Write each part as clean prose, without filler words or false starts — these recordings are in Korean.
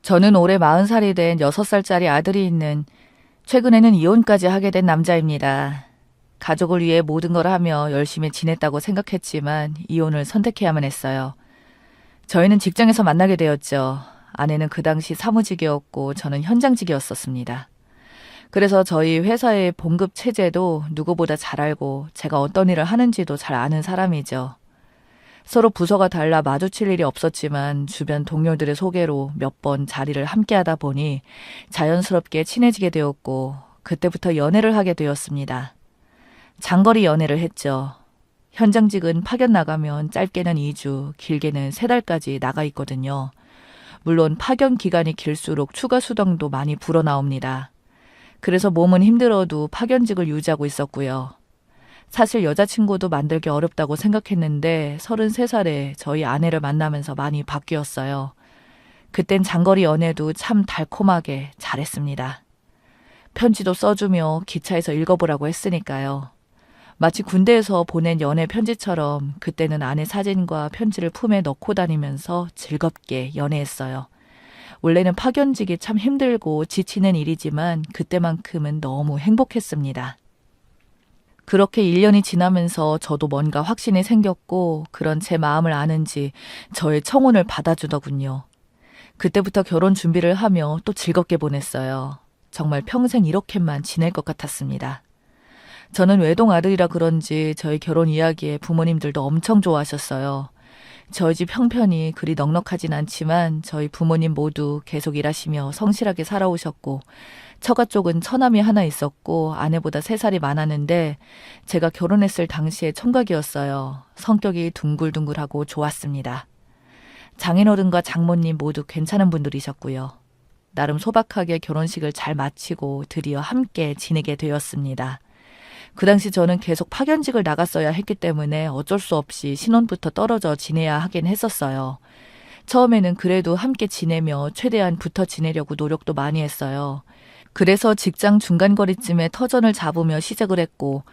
저는 올해 40살이 된 6살짜리 아들이 있는 최근에는 이혼까지 하게 된 남자입니다. 가족을 위해 모든 걸 하며 열심히 지냈다고 생각했지만 이혼을 선택해야만 했어요. 저희는 직장에서 만나게 되었죠. 아내는 그 당시 사무직이었고 저는 현장직이었었습니다. 그래서 저희 회사의 봉급 체제도 누구보다 잘 알고 제가 어떤 일을 하는지도 잘 아는 사람이죠. 서로 부서가 달라 마주칠 일이 없었지만 주변 동료들의 소개로 몇 번 자리를 함께 하다 보니 자연스럽게 친해지게 되었고 그때부터 연애를 하게 되었습니다. 장거리 연애를 했죠. 현장직은 파견 나가면 짧게는 2주, 길게는 3달까지 나가 있거든요. 물론 파견 기간이 길수록 추가 수당도 많이 불어나옵니다. 그래서 몸은 힘들어도 파견직을 유지하고 있었고요. 사실 여자친구도 만들기 어렵다고 생각했는데 33살에 저희 아내를 만나면서 많이 바뀌었어요. 그땐 장거리 연애도 참 달콤하게 잘했습니다. 편지도 써주며 기차에서 읽어보라고 했으니까요. 마치 군대에서 보낸 연애 편지처럼 그때는 아내 사진과 편지를 품에 넣고 다니면서 즐겁게 연애했어요. 원래는 파견직이 참 힘들고 지치는 일이지만 그때만큼은 너무 행복했습니다. 그렇게 1년이 지나면서 저도 뭔가 확신이 생겼고 그런 제 마음을 아는지 저의 청혼을 받아주더군요. 그때부터 결혼 준비를 하며 또 즐겁게 보냈어요. 정말 평생 이렇게만 지낼 것 같았습니다. 저는 외동 아들이라 그런지 저희 결혼 이야기에 부모님들도 엄청 좋아하셨어요. 저희 집 형편이 그리 넉넉하진 않지만 저희 부모님 모두 계속 일하시며 성실하게 살아오셨고 처가 쪽은 처남이 하나 있었고 아내보다 3살이 많았는데 제가 결혼했을 당시에 총각이었어요. 성격이 둥글둥글하고 좋았습니다. 장인어른과 장모님 모두 괜찮은 분들이셨고요. 나름 소박하게 결혼식을 잘 마치고 드디어 함께 지내게 되었습니다. 그 당시 저는 계속 파견직을 나갔어야 했기 때문에 어쩔 수 없이 신혼부터 떨어져 지내야 하긴 했었어요. 처음에는 그래도 함께 지내며 최대한 붙어 지내려고 노력도 많이 했어요. 그래서 직장 중간거리쯤에 터전을 잡으며 시작을 했고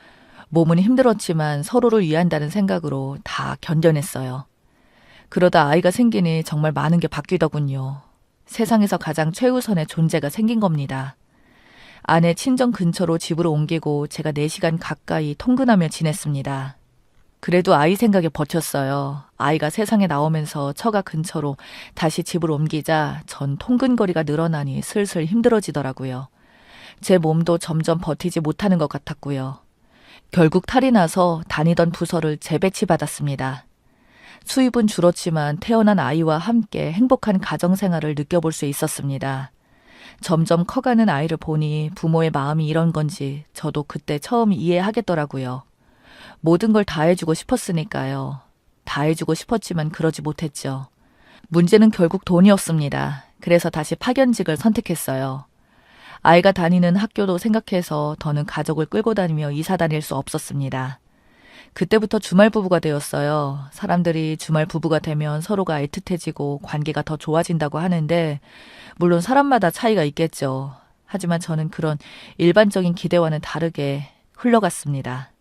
몸은 힘들었지만 서로를 위한다는 생각으로 다 견뎌냈어요. 그러다 아이가 생기니 정말 많은 게 바뀌더군요. 세상에서 가장 최우선의 존재가 생긴 겁니다. 아내 친정 근처로 집으로 옮기고 제가 4시간 가까이 통근하며 지냈습니다. 그래도 아이 생각에 버텼어요. 아이가 세상에 나오면서 처가 근처로 다시 집을 옮기자 전 통근거리가 늘어나니 슬슬 힘들어지더라고요. 제 몸도 점점 버티지 못하는 것 같았고요. 결국 탈이 나서 다니던 부서를 재배치받았습니다. 수입은 줄었지만 태어난 아이와 함께 행복한 가정생활을 느껴볼 수 있었습니다. 점점 커가는 아이를 보니 부모의 마음이 이런 건지 저도 그때 처음 이해하겠더라고요. 모든 걸 다 해주고 싶었으니까요. 다 해주고 싶었지만 그러지 못했죠. 문제는 결국 돈이었습니다. 그래서 다시 파견직을 선택했어요. 아이가 다니는 학교도 생각해서 더는 가족을 끌고 다니며 이사 다닐 수 없었습니다. 그때부터 주말 부부가 되었어요. 사람들이 주말 부부가 되면 서로가 애틋해지고 관계가 더 좋아진다고 하는데 물론 사람마다 차이가 있겠죠. 하지만 저는 그런 일반적인 기대와는 다르게 흘러갔습니다.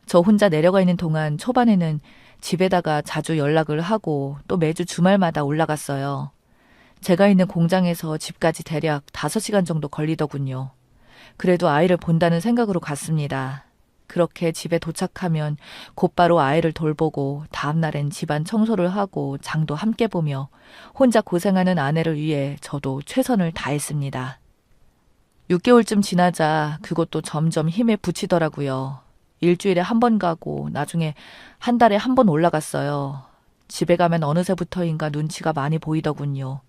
저 혼자 내려가 있는 동안 초반에는 집에다가 자주 연락을 하고 또 매주 주말마다 올라갔어요. 제가 있는 공장에서 집까지 대략 5시간 정도 걸리더군요. 그래도 아이를 본다는 생각으로 갔습니다. 그렇게 집에 도착하면 곧바로 아이를 돌보고 다음날엔 집안 청소를 하고 장도 함께 보며 혼자 고생하는 아내를 위해 저도 최선을 다했습니다. 6개월쯤 지나자 그것도 점점 힘에 부치더라고요. 일주일에 1번 가고 나중에 한 달에 1번 올라갔어요. 집에 가면 어느새부터인가 눈치가 많이 보이더군요.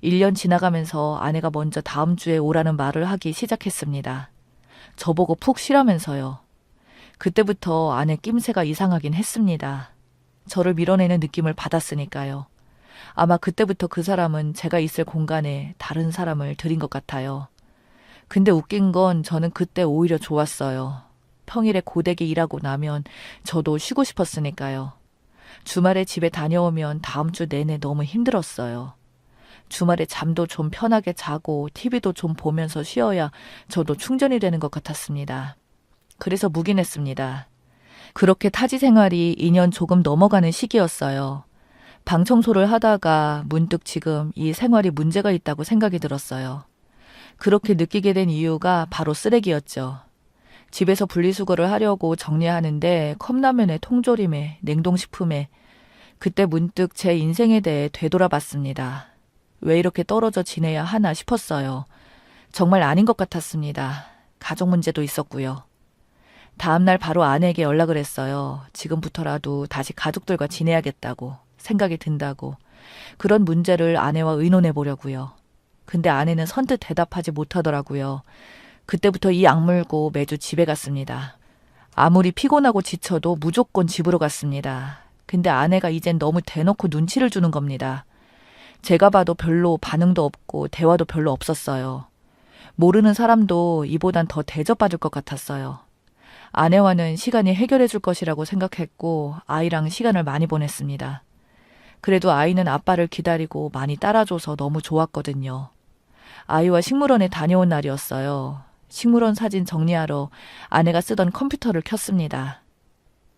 1년 지나가면서 아내가 먼저 다음 주에 오라는 말을 하기 시작했습니다. 저보고 푹 쉬라면서요. 그때부터 아내 낌새가 이상하긴 했습니다. 저를 밀어내는 느낌을 받았으니까요. 아마 그때부터 그 사람은 제가 있을 공간에 다른 사람을 들인 것 같아요. 근데 웃긴 건 저는 그때 오히려 좋았어요. 평일에 고되게 일하고 나면 저도 쉬고 싶었으니까요. 주말에 집에 다녀오면 다음 주 내내 너무 힘들었어요. 주말에 잠도 좀 편하게 자고 TV도 좀 보면서 쉬어야 저도 충전이 되는 것 같았습니다. 그래서 묵인했습니다. 그렇게 타지 생활이 2년 조금 넘어가는 시기였어요. 방 청소를 하다가 문득 지금 이 생활이 문제가 있다고 생각이 들었어요. 그렇게 느끼게 된 이유가 바로 쓰레기였죠. 집에서 분리수거를 하려고 정리하는데 컵라면에 통조림에 냉동식품에 그때 문득 제 인생에 대해 되돌아봤습니다. 왜 이렇게 떨어져 지내야 하나 싶었어요. 정말 아닌 것 같았습니다. 가족 문제도 있었고요. 다음날 바로 아내에게 연락을 했어요. 지금부터라도 다시 가족들과 지내야겠다고, 생각이 든다고. 그런 문제를 아내와 의논해 보려고요. 근데 아내는 선뜻 대답하지 못하더라고요. 그때부터 이 악물고 매주 집에 갔습니다. 아무리 피곤하고 지쳐도 무조건 집으로 갔습니다. 근데 아내가 이젠 너무 대놓고 눈치를 주는 겁니다. 제가 봐도 별로 반응도 없고 대화도 별로 없었어요. 모르는 사람도 이보단 더 대접받을 것 같았어요. 아내와는 시간이 해결해 줄 것이라고 생각했고 아이랑 시간을 많이 보냈습니다. 그래도 아이는 아빠를 기다리고 많이 따라줘서 너무 좋았거든요. 아이와 식물원에 다녀온 날이었어요. 식물원 사진 정리하러 아내가 쓰던 컴퓨터를 켰습니다.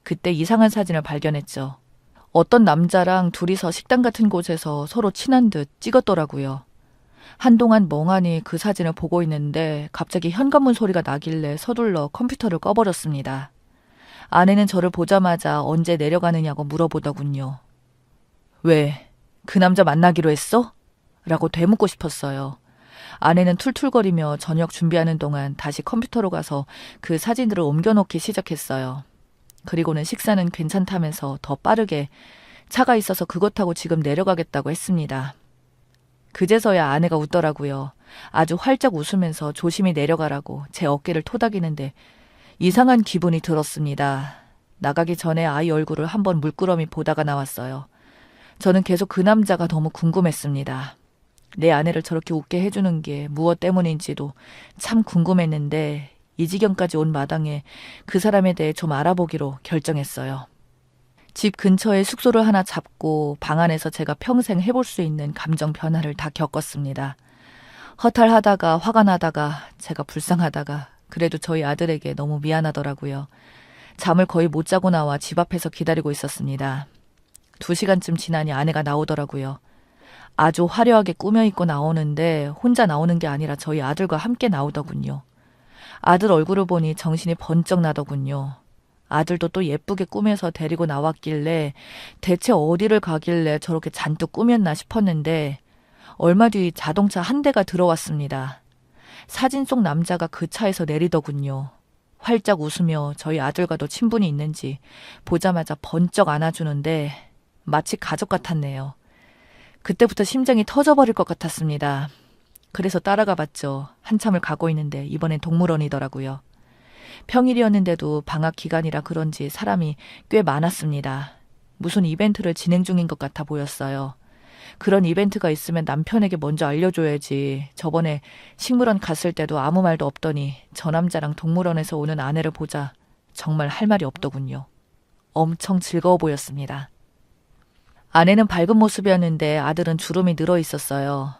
그때 이상한 사진을 발견했죠. 어떤 남자랑 둘이서 식당 같은 곳에서 서로 친한 듯 찍었더라고요. 한동안 멍하니 그 사진을 보고 있는데 갑자기 현관문 소리가 나길래 서둘러 컴퓨터를 꺼버렸습니다. 아내는 저를 보자마자 언제 내려가느냐고 물어보더군요. 왜? 그 남자 만나기로 했어? 라고 되묻고 싶었어요. 아내는 툴툴거리며 저녁 준비하는 동안 다시 컴퓨터로 가서 그 사진들을 옮겨놓기 시작했어요. 그리고는 식사는 괜찮다면서 더 빠르게 차가 있어서 그것 타고 지금 내려가겠다고 했습니다. 그제서야 아내가 웃더라고요. 아주 활짝 웃으면서 조심히 내려가라고 제 어깨를 토닥이는데 이상한 기분이 들었습니다. 나가기 전에 아이 얼굴을 한번 물끄러미 보다가 나왔어요. 저는 계속 그 남자가 너무 궁금했습니다. 내 아내를 저렇게 웃게 해주는 게 무엇 때문인지도 참 궁금했는데 이 지경까지 온 마당에 그 사람에 대해 좀 알아보기로 결정했어요. 집 근처에 숙소를 하나 잡고 방 안에서 제가 평생 해볼 수 있는 감정 변화를 다 겪었습니다. 허탈하다가 화가 나다가 제가 불쌍하다가 그래도 저희 아들에게 너무 미안하더라고요. 잠을 거의 못 자고 나와 집 앞에서 기다리고 있었습니다. 2시간쯤 지나니 아내가 나오더라고요. 아주 화려하게 꾸며 입고 나오는데 혼자 나오는 게 아니라 저희 아들과 함께 나오더군요. 아들 얼굴을 보니 정신이 번쩍 나더군요. 아들도 또 예쁘게 꾸며서 데리고 나왔길래 대체 어디를 가길래 저렇게 잔뜩 꾸몄나 싶었는데 얼마 뒤 자동차 한 대가 들어왔습니다. 사진 속 남자가 그 차에서 내리더군요. 활짝 웃으며 저희 아들과도 친분이 있는지 보자마자 번쩍 안아주는데 마치 가족 같았네요. 그때부터 심장이 터져버릴 것 같았습니다. 그래서 따라가 봤죠. 한참을 가고 있는데 이번엔 동물원이더라고요. 평일이었는데도 방학 기간이라 그런지 사람이 꽤 많았습니다. 무슨 이벤트를 진행 중인 것 같아 보였어요. 그런 이벤트가 있으면 남편에게 먼저 알려줘야지. 저번에 식물원 갔을 때도 아무 말도 없더니 저 남자랑 동물원에서 오는 아내를 보자 정말 할 말이 없더군요. 엄청 즐거워 보였습니다. 아내는 밝은 모습이었는데 아들은 주름이 늘어 있었어요.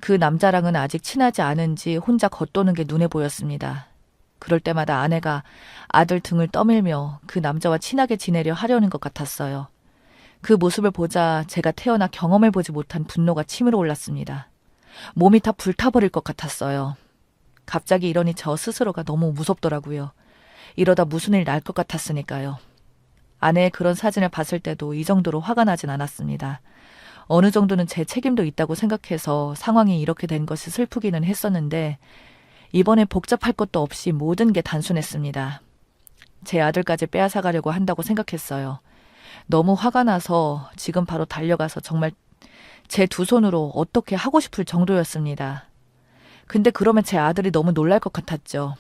그 남자랑은 아직 친하지 않은지 혼자 겉도는 게 눈에 보였습니다. 그럴 때마다 아내가 아들 등을 떠밀며 그 남자와 친하게 지내려 하려는 것 같았어요. 그 모습을 보자 제가 태어나 경험해보지 못한 분노가 치밀어 올랐습니다. 몸이 다 불타버릴 것 같았어요. 갑자기 이러니 저 스스로가 너무 무섭더라고요. 이러다 무슨 일 날 것 같았으니까요. 아내의 그런 사진을 봤을 때도 이 정도로 화가 나진 않았습니다. 어느 정도는 제 책임도 있다고 생각해서 상황이 이렇게 된 것이 슬프기는 했었는데 이번에 복잡할 것도 없이 모든 게 단순했습니다. 제 아들까지 빼앗아가려고 한다고 생각했어요. 너무 화가 나서 지금 바로 달려가서 정말 제 2손으로 어떻게 하고 싶을 정도였습니다. 근데 그러면 제 아들이 너무 놀랄 것 같았죠.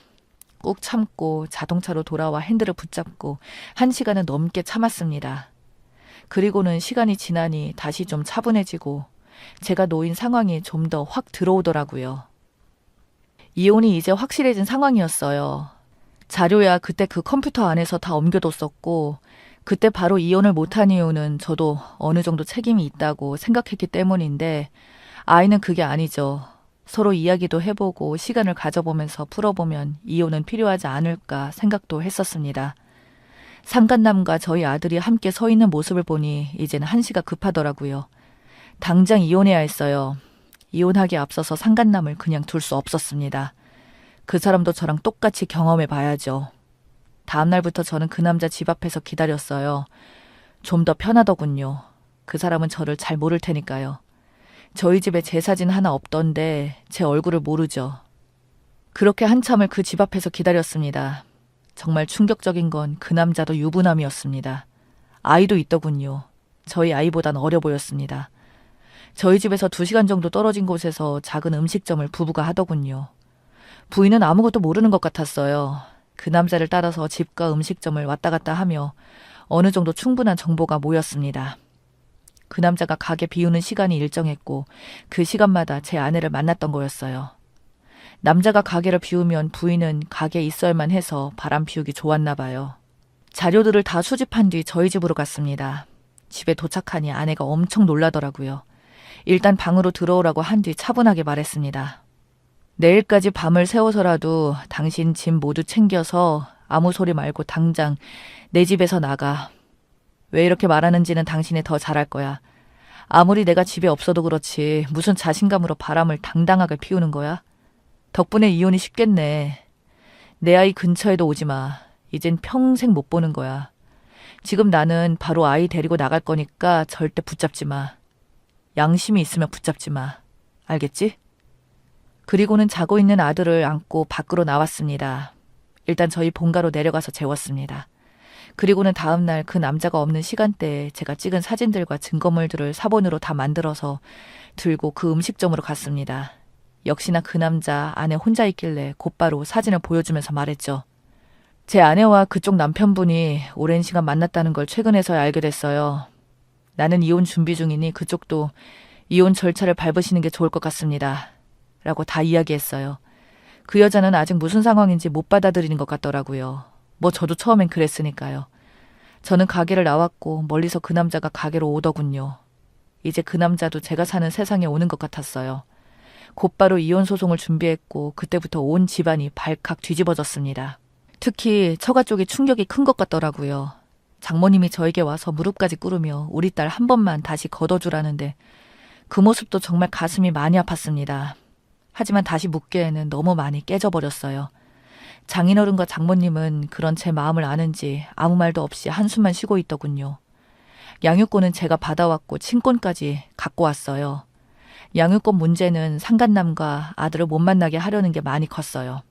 꾹 참고 자동차로 돌아와 핸들을 붙잡고 1시간은 넘게 참았습니다. 그리고는 시간이 지나니 다시 좀 차분해지고 제가 놓인 상황이 좀 더 확 들어오더라고요. 이혼이 이제 확실해진 상황이었어요. 자료야 그때 그 컴퓨터 안에서 다 옮겨뒀었고 그때 바로 이혼을 못한 이유는 저도 어느 정도 책임이 있다고 생각했기 때문인데 아이는 그게 아니죠. 서로 이야기도 해보고 시간을 가져보면서 풀어보면 이혼은 필요하지 않을까 생각도 했었습니다. 상간남과 저희 아들이 함께 서 있는 모습을 보니 이제는 한시가 급하더라고요. 당장 이혼해야 했어요. 이혼하기에 앞서서 상간남을 그냥 둘 수 없었습니다. 그 사람도 저랑 똑같이 경험해 봐야죠. 다음 날부터 저는 그 남자 집 앞에서 기다렸어요. 좀 더 편하더군요. 그 사람은 저를 잘 모를 테니까요. 저희 집에 제 사진 하나 없던데 제 얼굴을 모르죠. 그렇게 한참을 그 집 앞에서 기다렸습니다. 정말 충격적인 건 그 남자도 유부남이었습니다. 아이도 있더군요. 저희 아이보단 어려 보였습니다. 저희 집에서 2시간 정도 떨어진 곳에서 작은 음식점을 부부가 하더군요. 부인은 아무것도 모르는 것 같았어요. 그 남자를 따라서 집과 음식점을 왔다 갔다 하며 어느 정도 충분한 정보가 모였습니다. 그 남자가 가게 비우는 시간이 일정했고 그 시간마다 제 아내를 만났던 거였어요. 남자가 가게를 비우면 부인은 가게에 있어야만 해서 바람 피우기 좋았나 봐요. 자료들을 다 수집한 뒤 저희 집으로 갔습니다. 집에 도착하니 아내가 엄청 놀라더라고요. 일단 방으로 들어오라고 한 뒤 차분하게 말했습니다. 내일까지 밤을 새워서라도 당신 짐 모두 챙겨서 아무 소리 말고 당장 내 집에서 나가. 왜 이렇게 말하는지는 당신이 더 잘할 거야. 아무리 내가 집에 없어도 그렇지 무슨 자신감으로 바람을 당당하게 피우는 거야? 덕분에 이혼이 쉽겠네. 내 아이 근처에도 오지 마. 이젠 평생 못 보는 거야. 지금 나는 바로 아이 데리고 나갈 거니까 절대 붙잡지 마. 양심이 있으면 붙잡지 마. 알겠지? 그리고는 자고 있는 아들을 안고 밖으로 나왔습니다. 일단 저희 본가로 내려가서 재웠습니다. 그리고는 다음 날 그 남자가 없는 시간대에 제가 찍은 사진들과 증거물들을 사본으로 다 만들어서 들고 그 음식점으로 갔습니다. 역시나 그 남자 아내 혼자 있길래 곧바로 사진을 보여주면서 말했죠. 제 아내와 그쪽 남편분이 오랜 시간 만났다는 걸 최근에서야 알게 됐어요. 나는 이혼 준비 중이니 그쪽도 이혼 절차를 밟으시는 게 좋을 것 같습니다. 라고 다 이야기했어요. 그 여자는 아직 무슨 상황인지 못 받아들이는 것 같더라고요. 뭐 저도 처음엔 그랬으니까요. 저는 가게를 나왔고 멀리서 그 남자가 가게로 오더군요. 이제 그 남자도 제가 사는 세상에 오는 것 같았어요. 곧바로 이혼 소송을 준비했고 그때부터 온 집안이 발칵 뒤집어졌습니다. 특히 처가 쪽이 충격이 큰 것 같더라고요. 장모님이 저에게 와서 무릎까지 꿇으며 우리 딸 한 번만 다시 걷어주라는데 그 모습도 정말 가슴이 많이 아팠습니다. 하지만 다시 묻기에는 너무 많이 깨져버렸어요. 장인어른과 장모님은 그런 제 마음을 아는지 아무 말도 없이 한숨만 쉬고 있더군요. 양육권은 제가 받아왔고 친권까지 갖고 왔어요. 양육권 문제는 상간남과 아들을 못 만나게 하려는 게 많이 컸어요.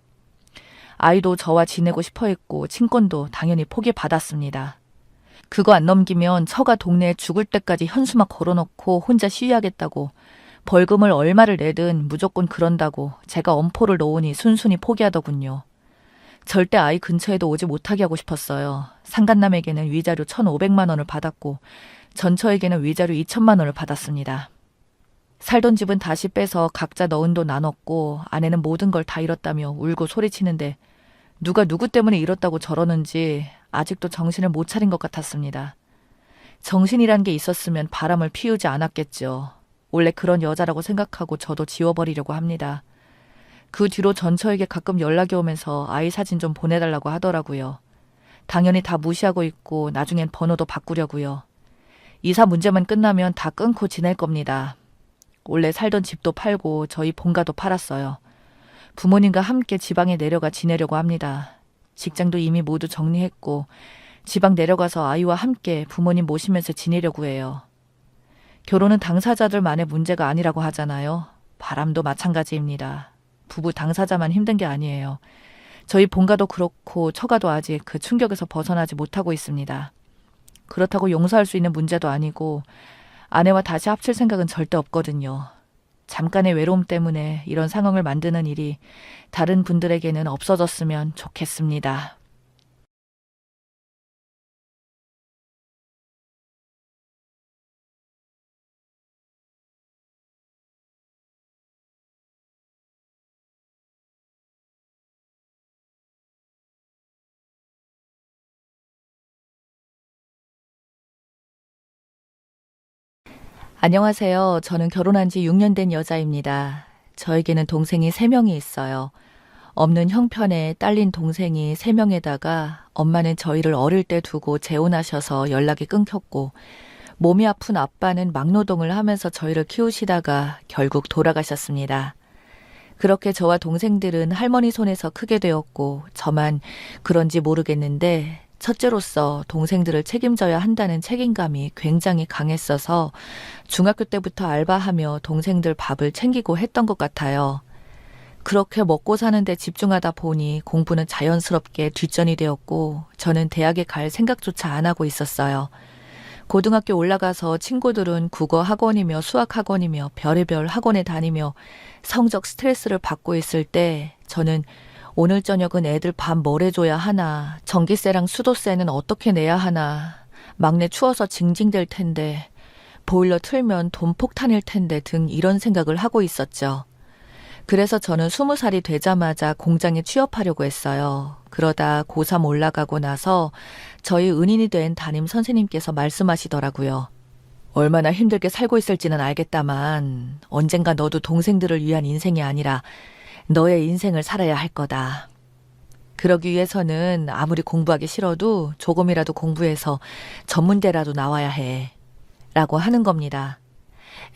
아이도 저와 지내고 싶어 했고 친권도 당연히 포기받았습니다. 그거 안 넘기면 처가 동네에 죽을 때까지 현수막 걸어놓고 혼자 시위하겠다고 벌금을 얼마를 내든 무조건 그런다고 제가 엄포를 놓으니 순순히 포기하더군요. 절대 아이 근처에도 오지 못하게 하고 싶었어요. 상간남에게는 위자료 1,500만 원을 받았고 전처에게는 위자료 2천만 원을 받았습니다. 살던 집은 다시 빼서 각자 넣은 돈 나눴고 아내는 모든 걸 다 잃었다며 울고 소리치는데 누가 누구 때문에 잃었다고 저러는지 아직도 정신을 못 차린 것 같았습니다. 정신이란 게 있었으면 바람을 피우지 않았겠죠. 원래 그런 여자라고 생각하고 저도 지워버리려고 합니다. 그 뒤로 전처에게 가끔 연락이 오면서 아이 사진 좀 보내달라고 하더라고요. 당연히 다 무시하고 있고 나중엔 번호도 바꾸려고요. 이사 문제만 끝나면 다 끊고 지낼 겁니다. 원래 살던 집도 팔고 저희 본가도 팔았어요. 부모님과 함께 지방에 내려가 지내려고 합니다. 직장도 이미 모두 정리했고 지방 내려가서 아이와 함께 부모님 모시면서 지내려고 해요. 결혼은 당사자들만의 문제가 아니라고 하잖아요. 바람도 마찬가지입니다. 부부 당사자만 힘든 게 아니에요. 저희 본가도 그렇고 처가도 아직 그 충격에서 벗어나지 못하고 있습니다. 그렇다고 용서할 수 있는 문제도 아니고 아내와 다시 합칠 생각은 절대 없거든요. 잠깐의 외로움 때문에 이런 상황을 만드는 일이 다른 분들에게는 없어졌으면 좋겠습니다. 안녕하세요. 저는 결혼한 지 6년 된 여자입니다. 저에게는 동생이 3명이 있어요. 없는 형편에 딸린 동생이 3명에다가 엄마는 저희를 어릴 때 두고 재혼하셔서 연락이 끊겼고 몸이 아픈 아빠는 막노동을 하면서 저희를 키우시다가 결국 돌아가셨습니다. 그렇게 저와 동생들은 할머니 손에서 크게 되었고 저만 그런지 모르겠는데 첫째로서 동생들을 책임져야 한다는 책임감이 굉장히 강했어서 중학교 때부터 알바하며 동생들 밥을 챙기고 했던 것 같아요. 그렇게 먹고 사는데 집중하다 보니 공부는 자연스럽게 뒷전이 되었고 저는 대학에 갈 생각조차 안 하고 있었어요. 고등학교 올라가서 친구들은 국어 학원이며 수학 학원이며 별의별 학원에 다니며 성적 스트레스를 받고 있을 때 저는 오늘 저녁은 애들 밥 뭘 해줘야 하나, 전기세랑 수도세는 어떻게 내야 하나, 막내 추워서 징징댈 텐데, 보일러 틀면 돈 폭탄일 텐데 등 이런 생각을 하고 있었죠. 그래서 저는 20살이 되자마자 공장에 취업하려고 했어요. 그러다 고3 올라가고 나서 저희 은인이 된 담임 선생님께서 말씀하시더라고요. 얼마나 힘들게 살고 있을지는 알겠다만 언젠가 너도 동생들을 위한 인생이 아니라 너의 인생을 살아야 할 거다. 그러기 위해서는 아무리 공부하기 싫어도 조금이라도 공부해서 전문대라도 나와야 해. 라고 하는 겁니다.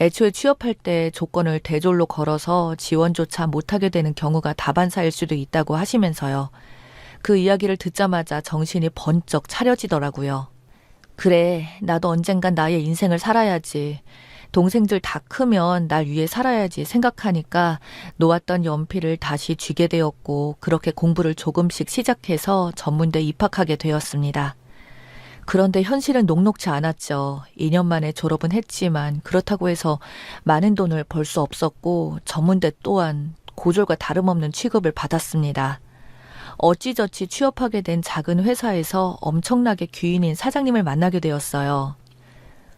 애초에 취업할 때 조건을 대졸로 걸어서 지원조차 못하게 되는 경우가 다반사일 수도 있다고 하시면서요. 그 이야기를 듣자마자 정신이 번쩍 차려지더라고요. 그래, 나도 언젠간 나의 인생을 살아야지. 동생들 다 크면 날 위해 살아야지 생각하니까 놓았던 연필을 다시 쥐게 되었고 그렇게 공부를 조금씩 시작해서 전문대 입학하게 되었습니다. 그런데 현실은 녹록지 않았죠. 2년 만에 졸업은 했지만 그렇다고 해서 많은 돈을 벌 수 없었고 전문대 또한 고졸과 다름없는 취급을 받았습니다. 어찌저찌 취업하게 된 작은 회사에서 엄청나게 귀인인 사장님을 만나게 되었어요.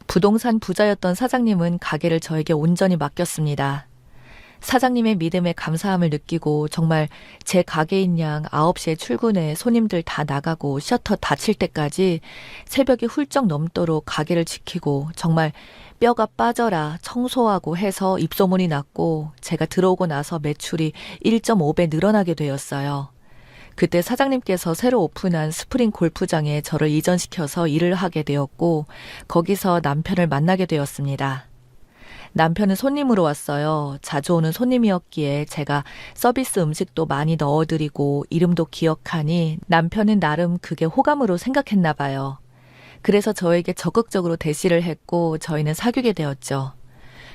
부동산 부자였던 사장님은 가게를 저에게 온전히 맡겼습니다. 사장님의 믿음에 감사함을 느끼고 정말 제 가게인 양 9시에 출근해 손님들 다 나가고 셔터 닫힐 때까지 새벽이 훌쩍 넘도록 가게를 지키고 정말 뼈가 빠져라 청소하고 해서 입소문이 났고 제가 들어오고 나서 매출이 1.5배 늘어나게 되었어요. 그때 사장님께서 새로 오픈한 스프링 골프장에 저를 이전시켜서 일을 하게 되었고 거기서 남편을 만나게 되었습니다. 남편은 손님으로 왔어요. 자주 오는 손님이었기에 제가 서비스 음식도 많이 넣어드리고 이름도 기억하니 남편은 나름 그게 호감으로 생각했나 봐요. 그래서 저에게 적극적으로 대시를 했고 저희는 사귀게 되었죠.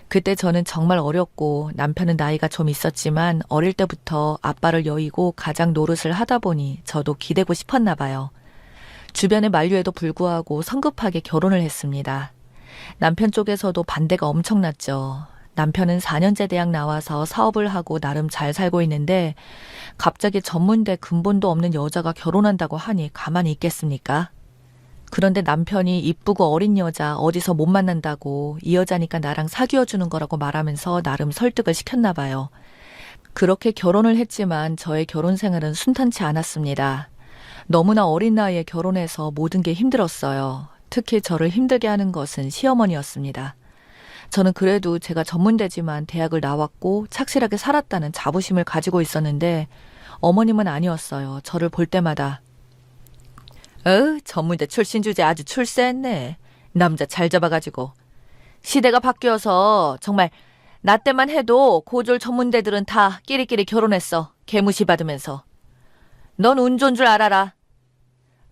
그때 저는 정말 어렸고 남편은 나이가 좀 있었지만 어릴 때부터 아빠를 여의고 가장 노릇을 하다 보니 저도 기대고 싶었나 봐요. 주변의 만류에도 불구하고 성급하게 결혼을 했습니다. 남편 쪽에서도 반대가 엄청났죠. 남편은 4년제 대학 나와서 사업을 하고 나름 잘 살고 있는데 갑자기 전문대 근본도 없는 여자가 결혼한다고 하니 가만히 있겠습니까? 그런데 남편이 이쁘고 어린 여자 어디서 못 만난다고 이 여자니까 나랑 사귀어주는 거라고 말하면서 나름 설득을 시켰나 봐요. 그렇게 결혼을 했지만 저의 결혼 생활은 순탄치 않았습니다. 너무나 어린 나이에 결혼해서 모든 게 힘들었어요. 특히 저를 힘들게 하는 것은 시어머니였습니다. 저는 그래도 제가 전문대지만 대학을 나왔고 착실하게 살았다는 자부심을 가지고 있었는데 어머님은 아니었어요. 저를 볼 때마다 전문대 출신 주제 아주 출세했네. 남자 잘 잡아가지고. 시대가 바뀌어서 정말 나 때만 해도 고졸 전문대들은 다 끼리끼리 결혼했어. 개무시 받으면서. 넌 운 좋은 줄 알아라.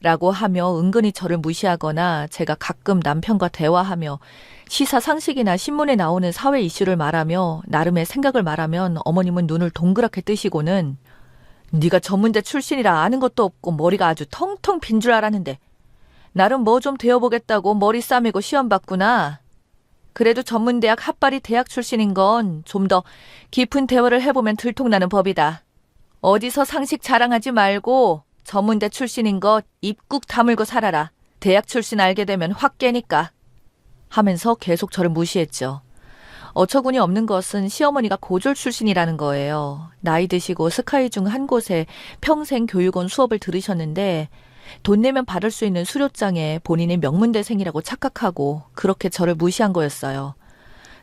라고 하며 은근히 저를 무시하거나 제가 가끔 남편과 대화하며 시사상식이나 신문에 나오는 사회 이슈를 말하며 나름의 생각을 말하면 어머님은 눈을 동그랗게 뜨시고는 네가 전문대 출신이라 아는 것도 없고 머리가 아주 텅텅 빈 줄 알았는데 나름 뭐 좀 되어보겠다고 머리 싸매고 시험 봤구나. 그래도 전문대학 핫바리 대학 출신인 건 좀 더 깊은 대화를 해보면 들통나는 법이다. 어디서 상식 자랑하지 말고 전문대 출신인 것 입 꾹 다물고 살아라. 대학 출신 알게 되면 확 깨니까. 하면서 계속 저를 무시했죠. 어처구니 없는 것은 시어머니가 고졸 출신이라는 거예요. 나이 드시고 스카이 중 한 곳에 평생 교육원 수업을 들으셨는데 돈 내면 받을 수 있는 수료장에 본인이 명문대생이라고 착각하고 그렇게 저를 무시한 거였어요.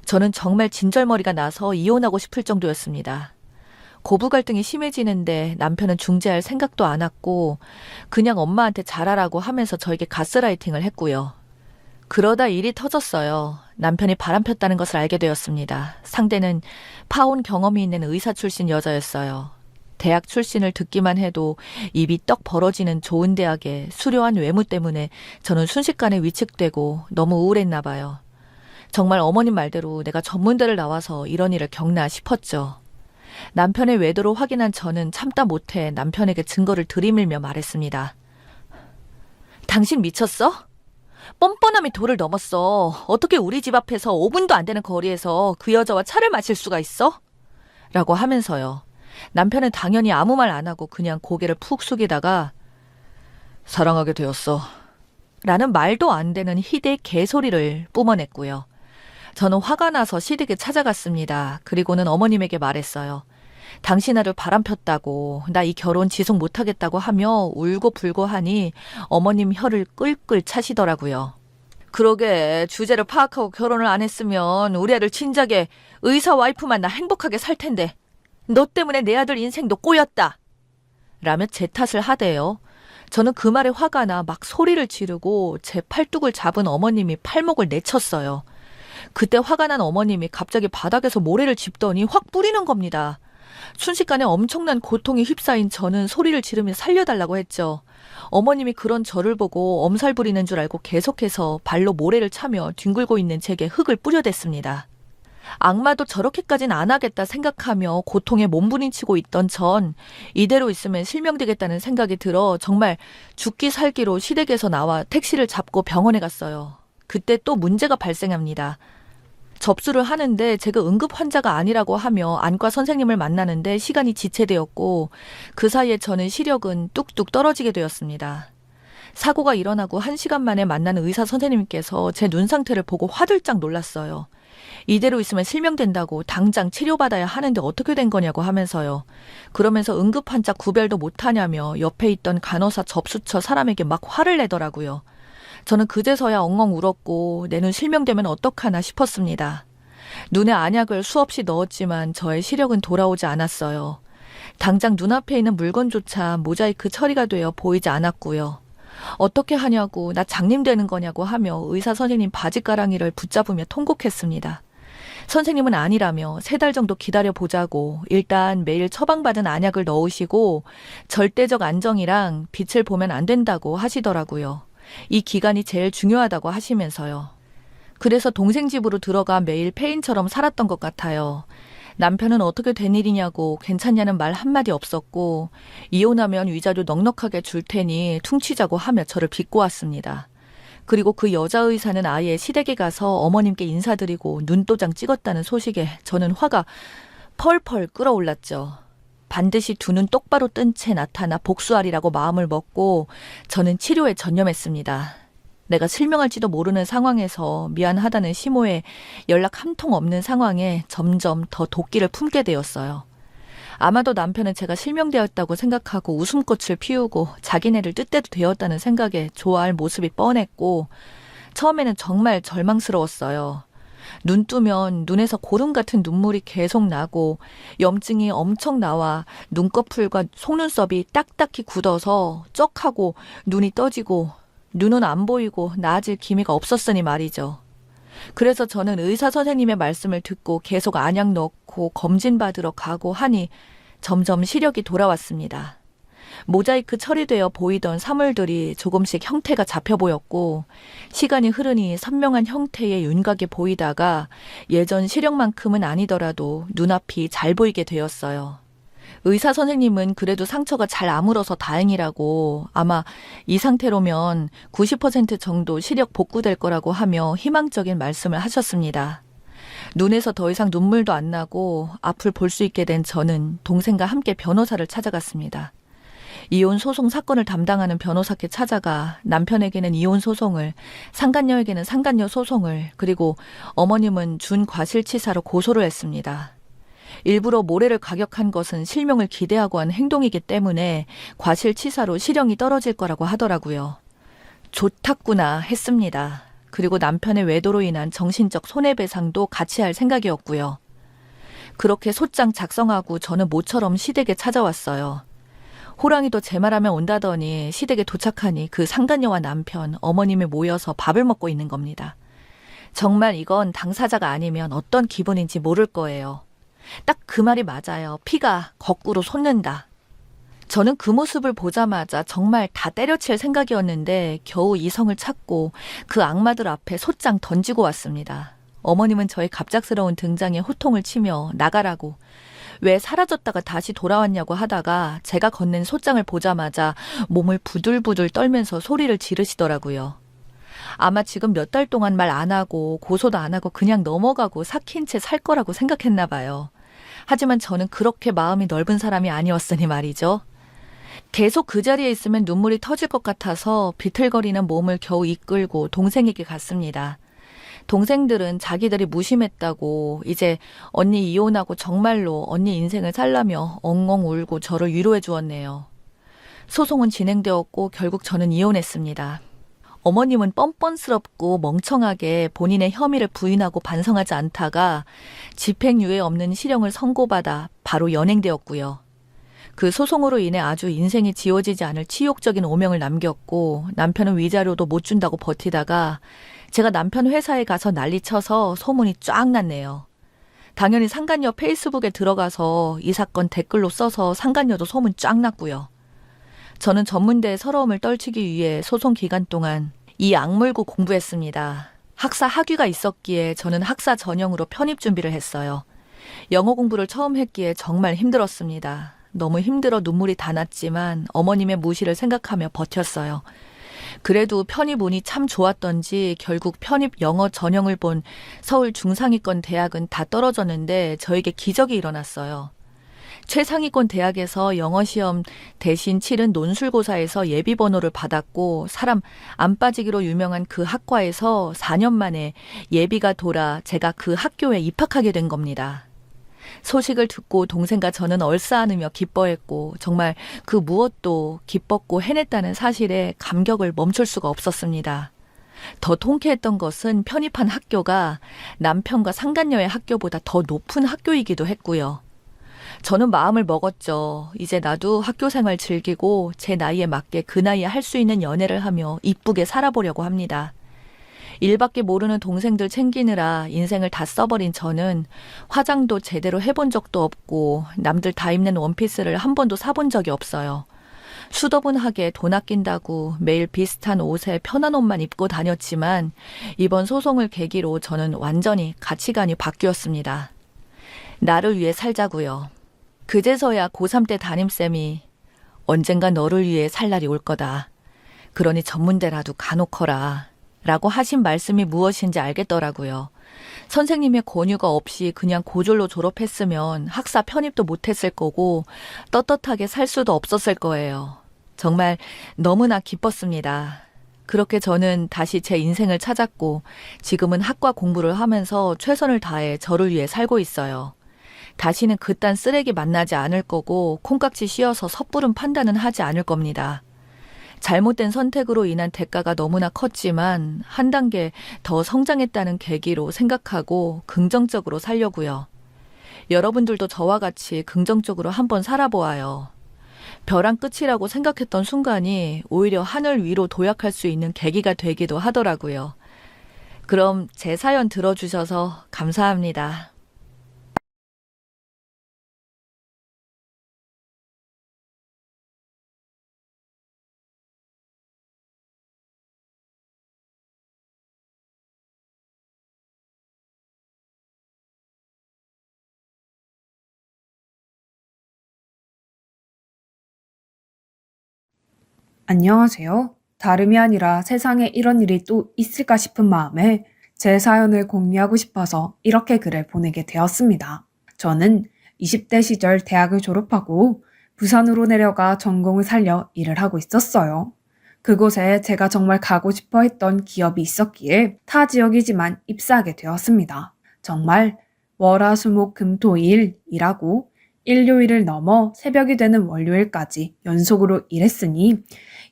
저는 정말 진절머리가 나서 이혼하고 싶을 정도였습니다. 고부 갈등이 심해지는데 남편은 중재할 생각도 안 했고 그냥 엄마한테 잘하라고 하면서 저에게 가스라이팅을 했고요. 그러다 일이 터졌어요. 남편이 바람 폈다는 것을 알게 되었습니다. 상대는 파혼 경험이 있는 의사 출신 여자였어요. 대학 출신을 듣기만 해도 입이 떡 벌어지는 좋은 대학의 수려한 외모 때문에 저는 순식간에 위축되고 너무 우울했나 봐요. 정말 어머님 말대로 내가 전문대를 나와서 이런 일을 겪나 싶었죠. 남편의 외도를 확인한 저는 참다 못해 남편에게 증거를 들이밀며 말했습니다. 당신 미쳤어? 뻔뻔함이 도를 넘었어. 어떻게 우리 집 앞에서 5분도 안 되는 거리에서 그 여자와 차를 마실 수가 있어? 라고 하면서요. 남편은 당연히 아무 말 안 하고 그냥 고개를 푹 숙이다가 사랑하게 되었어. 라는 말도 안 되는 희대의 개소리를 뿜어냈고요. 저는 화가 나서 시댁에 찾아갔습니다. 그리고는 어머님에게 말했어요. 당신 아들 바람 폈다고 나 이 결혼 지속 못하겠다고 하며 울고 불고 하니 어머님 혀를 끌끌 차시더라고요. 그러게 주제를 파악하고 결혼을 안 했으면 우리 아들 진작에 의사 와이프만 나 행복하게 살 텐데 너 때문에 내 아들 인생도 꼬였다. 라며 제 탓을 하대요. 저는 그 말에 화가 나 막 소리를 지르고 제 팔뚝을 잡은 어머님이 팔목을 내쳤어요. 그때 화가 난 어머님이 갑자기 바닥에서 모래를 짚더니 확 뿌리는 겁니다. 순식간에 엄청난 고통에 휩싸인 저는 소리를 지르며 살려달라고 했죠. 어머님이 그런 저를 보고 엄살 부리는 줄 알고 계속해서 발로 모래를 차며 뒹굴고 있는 제게 흙을 뿌려댔습니다. 악마도 저렇게까진 안 하겠다 생각하며 고통에 몸부림치고 있던 전 이대로 있으면 실명되겠다는 생각이 들어 정말 죽기 살기로 시댁에서 나와 택시를 잡고 병원에 갔어요. 그때 또 문제가 발생합니다. 접수를 하는데 제가 응급 환자가 아니라고 하며 안과 선생님을 만나는데 시간이 지체되었고 그 사이에 저는 시력은 뚝뚝 떨어지게 되었습니다. 사고가 일어나고 1시간 만에 만나는 의사 선생님께서 제 눈 상태를 보고 화들짝 놀랐어요. 이대로 있으면 실명된다고 당장 치료받아야 하는데 어떻게 된 거냐고 하면서요. 그러면서 응급 환자 구별도 못하냐며 옆에 있던 간호사 접수처 사람에게 막 화를 내더라고요. 저는 그제서야 엉엉 울었고 내 눈 실명되면 어떡하나 싶었습니다. 눈에 안약을 수없이 넣었지만 저의 시력은 돌아오지 않았어요. 당장 눈앞에 있는 물건조차 모자이크 처리가 되어 보이지 않았고요. 어떻게 하냐고 나 장님 되는 거냐고 하며 의사 선생님 바지가랑이를 붙잡으며 통곡했습니다. 선생님은 아니라며 3달 정도 기다려보자고 일단 매일 처방받은 안약을 넣으시고 절대적 안정이랑 빛을 보면 안 된다고 하시더라고요. 이 기간이 제일 중요하다고 하시면서요. 그래서 동생 집으로 들어가 매일 폐인처럼 살았던 것 같아요. 남편은 어떻게 된 일이냐고 괜찮냐는 말 한마디 없었고 이혼하면 위자료 넉넉하게 줄 테니 퉁치자고 하며 저를 비꼬았습니다. 그리고 그 여자 의사는 아예 시댁에 가서 어머님께 인사드리고 눈도장 찍었다는 소식에 저는 화가 펄펄 끓어올랐죠. 반드시 두 눈 똑바로 뜬 채 나타나 복수하리라고 마음을 먹고 저는 치료에 전념했습니다. 내가 실명할지도 모르는 상황에서 미안하다는 시모에 연락 한 통 없는 상황에 점점 더 도끼를 품게 되었어요. 아마도 남편은 제가 실명되었다고 생각하고 웃음꽃을 피우고 자기네를 뜻대로 되었다는 생각에 좋아할 모습이 뻔했고 처음에는 정말 절망스러웠어요. 눈 뜨면 눈에서 고름 같은 눈물이 계속 나고 염증이 엄청 나와 눈꺼풀과 속눈썹이 딱딱히 굳어서 쩍하고 눈이 떠지고 눈은 안 보이고 나아질 기미가 없었으니 말이죠. 그래서 저는 의사 선생님의 말씀을 듣고 계속 안약 넣고 검진 받으러 가고 하니 점점 시력이 돌아왔습니다. 모자이크 처리되어 보이던 사물들이 조금씩 형태가 잡혀 보였고 시간이 흐르니 선명한 형태의 윤곽이 보이다가 예전 시력만큼은 아니더라도 눈앞이 잘 보이게 되었어요. 의사 선생님은 그래도 상처가 잘 아물어서 다행이라고 아마 이 상태로면 90% 정도 시력 복구될 거라고 하며 희망적인 말씀을 하셨습니다. 눈에서 더 이상 눈물도 안 나고 앞을 볼 수 있게 된 저는 동생과 함께 변호사를 찾아갔습니다. 이혼 소송 사건을 담당하는 변호사께 찾아가 남편에게는 이혼 소송을, 상간녀에게는 상간녀 소송을, 그리고 어머님은 준과실치사로 고소를 했습니다. 일부러 모래를 가격한 것은 실명을 기대하고 한 행동이기 때문에 과실치사로 실형이 떨어질 거라고 하더라고요. 좋았구나 했습니다. 그리고 남편의 외도로 인한 정신적 손해배상도 같이 할 생각이었고요. 그렇게 소장 작성하고 저는 모처럼 시댁에 찾아왔어요. 호랑이도 제 말하면 온다더니 시댁에 도착하니 그 상간녀와 남편, 어머님이 모여서 밥을 먹고 있는 겁니다. 정말 이건 당사자가 아니면 어떤 기분인지 모를 거예요. 딱 그 말이 맞아요. 피가 거꾸로 솟는다. 저는 그 모습을 보자마자 정말 다 때려칠 생각이었는데 겨우 이성을 찾고 그 악마들 앞에 솥장 던지고 왔습니다. 어머님은 저의 갑작스러운 등장에 호통을 치며 나가라고, 왜 사라졌다가 다시 돌아왔냐고 하다가 제가 건넨 솥장을 보자마자 몸을 부들부들 떨면서 소리를 지르시더라고요. 아마 지금 몇 달 동안 말 안 하고 고소도 안 하고 그냥 넘어가고 삭힌 채 살 거라고 생각했나 봐요. 하지만 저는 그렇게 마음이 넓은 사람이 아니었으니 말이죠. 계속 그 자리에 있으면 눈물이 터질 것 같아서 비틀거리는 몸을 겨우 이끌고 동생에게 갔습니다. 동생들은 자기들이 무심했다고 이제 언니 이혼하고 정말로 언니 인생을 살라며 엉엉 울고 저를 위로해 주었네요. 소송은 진행되었고 결국 저는 이혼했습니다. 어머님은 뻔뻔스럽고 멍청하게 본인의 혐의를 부인하고 반성하지 않다가 집행유예 없는 실형을 선고받아 바로 연행되었고요. 그 소송으로 인해 아주 인생이 지워지지 않을 치욕적인 오명을 남겼고 남편은 위자료도 못 준다고 버티다가 제가 남편 회사에 가서 난리쳐서 소문이 쫙 났네요. 당연히 상간녀 페이스북에 들어가서 이 사건 댓글로 써서 상간녀도 소문 쫙 났고요. 저는 전문대의 서러움을 떨치기 위해 소송 기간 동안 이 악물고 공부했습니다. 학사 학위가 있었기에 저는 학사 전형으로 편입 준비를 했어요. 영어 공부를 처음 했기에 정말 힘들었습니다. 너무 힘들어 눈물이 다 났지만 어머님의 무시를 생각하며 버텼어요. 그래도 편입 운이 참 좋았던지 결국 편입 영어 전형을 본 서울 중상위권 대학은 다 떨어졌는데 저에게 기적이 일어났어요. 최상위권 대학에서 영어 시험 대신 치른 논술고사에서 예비 번호를 받았고 사람 안 빠지기로 유명한 그 학과에서 4년 만에 예비가 돌아 제가 그 학교에 입학하게 된 겁니다. 소식을 듣고 동생과 저는 얼싸안으며 기뻐했고 정말 그 무엇도 기뻤고 해냈다는 사실에 감격을 멈출 수가 없었습니다. 더 통쾌했던 것은 편입한 학교가 남편과 상간녀의 학교보다 더 높은 학교이기도 했고요. 저는 마음을 먹었죠. 이제 나도 학교 생활 즐기고 제 나이에 맞게 그 나이에 할 수 있는 연애를 하며 이쁘게 살아보려고 합니다. 일밖에 모르는 동생들 챙기느라 인생을 다 써버린 저는 화장도 제대로 해본 적도 없고 남들 다 입는 원피스를 한 번도 사본 적이 없어요. 수더분하게 돈 아낀다고 매일 비슷한 옷에 편한 옷만 입고 다녔지만 이번 소송을 계기로 저는 완전히 가치관이 바뀌었습니다. 나를 위해 살자고요. 그제서야 고3 때 담임쌤이 언젠가 너를 위해 살 날이 올 거다. 그러니 전문대라도 가놓거라. 라고 하신 말씀이 무엇인지 알겠더라고요. 선생님의 권유가 없이 그냥 고졸로 졸업했으면 학사 편입도 못했을 거고 떳떳하게 살 수도 없었을 거예요. 정말 너무나 기뻤습니다. 그렇게 저는 다시 제 인생을 찾았고 지금은 학과 공부를 하면서 최선을 다해 저를 위해 살고 있어요. 다시는 그딴 쓰레기 만나지 않을 거고 콩깍지 씌어서 섣부른 판단은 하지 않을 겁니다. 잘못된 선택으로 인한 대가가 너무나 컸지만 한 단계 더 성장했다는 계기로 생각하고 긍정적으로 살려고요. 여러분들도 저와 같이 긍정적으로 한번 살아보아요. 벼랑 끝이라고 생각했던 순간이 오히려 하늘 위로 도약할 수 있는 계기가 되기도 하더라고요. 그럼 제 사연 들어주셔서 감사합니다. 안녕하세요. 다름이 아니라 세상에 이런 일이 또 있을까 싶은 마음에 제 사연을 공유하고 싶어서 이렇게 글을 보내게 되었습니다. 저는 20대 시절 대학을 졸업하고 부산으로 내려가 전공을 살려 일을 하고 있었어요. 그곳에 제가 정말 가고 싶어 했던 기업이 있었기에 타 지역이지만 입사하게 되었습니다. 정말 월화수목금토일 일하고 일요일을 넘어 새벽이 되는 월요일까지 연속으로 일했으니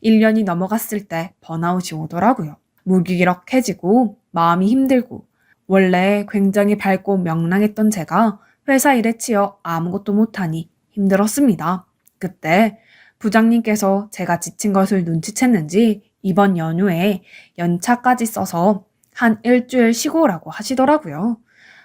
1년이 넘어갔을 때 번아웃이 오더라고요. 무기력해지고 마음이 힘들고 원래 굉장히 밝고 명랑했던 제가 회사 일에 치여 아무것도 못하니 힘들었습니다. 그때 부장님께서 제가 지친 것을 눈치챘는지 이번 연휴에 연차까지 써서 한 일주일 쉬고 오라고 하시더라고요.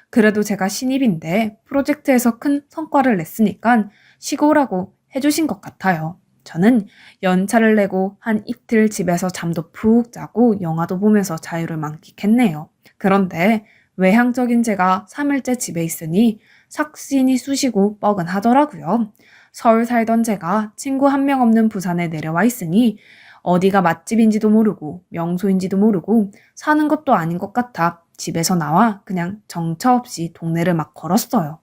그래도 제가 신입인데 프로젝트에서 큰 성과를 냈으니까 쉬고 오라고 해주신 것 같아요. 저는 연차를 내고 한 이틀 집에서 잠도 푹 자고 영화도 보면서 자유를 만끽했네요. 그런데 외향적인 제가 3일째 집에 있으니 삭신이 쑤시고 뻐근하더라고요. 서울 살던 제가 친구 한 명 없는 부산에 내려와 있으니 어디가 맛집인지도 모르고 명소인지도 모르고 사는 것도 아닌 것 같아 집에서 나와 그냥 정처 없이 동네를 막 걸었어요.